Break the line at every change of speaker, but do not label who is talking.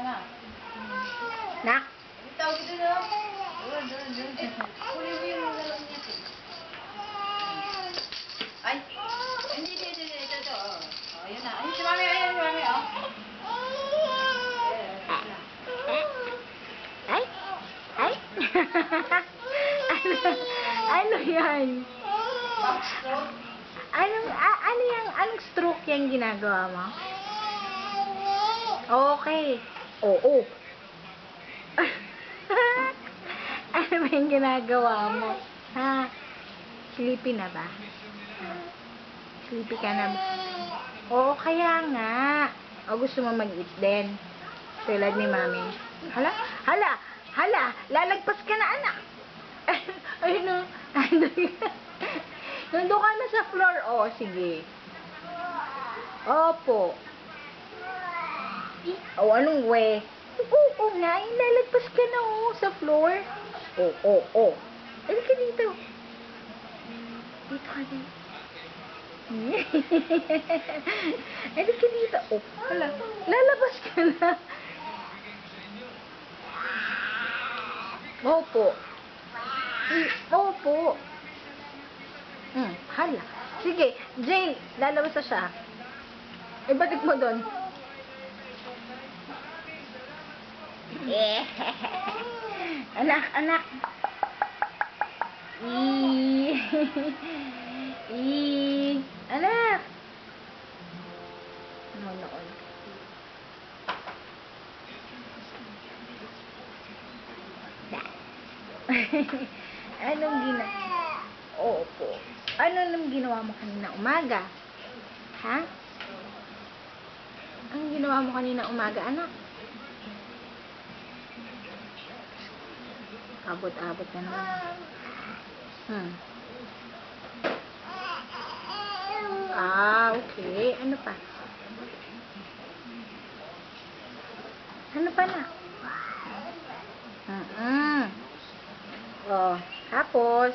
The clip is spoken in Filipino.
Nak?
Tawag ito na. Doon. Kunin mo yung galong niya. Ay. Hindi. Ito. Oh, yun na. Ayun si mami. Oh.
Ay. Ano yan? Anong stroke yung ginagawa mo? Okay. Oo. Ano ba yung ginagawa mo? Ha? Sleepy na ba? Ha? Sleepy ka na ba? Oo, kaya nga. O gusto mo mag-eat din? Tulad ni mami. Hala! Lalagpas ka na, anak! Ayun o. Nandun ka na sa floor. O, sige. Opo. O, anong we? Oo nga, lalagpas ka na sa floor. Oo. Halika dito. Dito ka din. Halika dito. Oh, hala. Lalabas ka na. Opo. Opo. Hala. Sige, Jane, lalabas na siya. Ibalik mo doon. Anak. Anak. Noon. Anong Opo. Ano nang ginawa mo kanina umaga? Ha? Anong ginawa mo kanina umaga, anak? Abot-abot na naman. Okay. Ano pa? Ano pa na? Oh, tapos,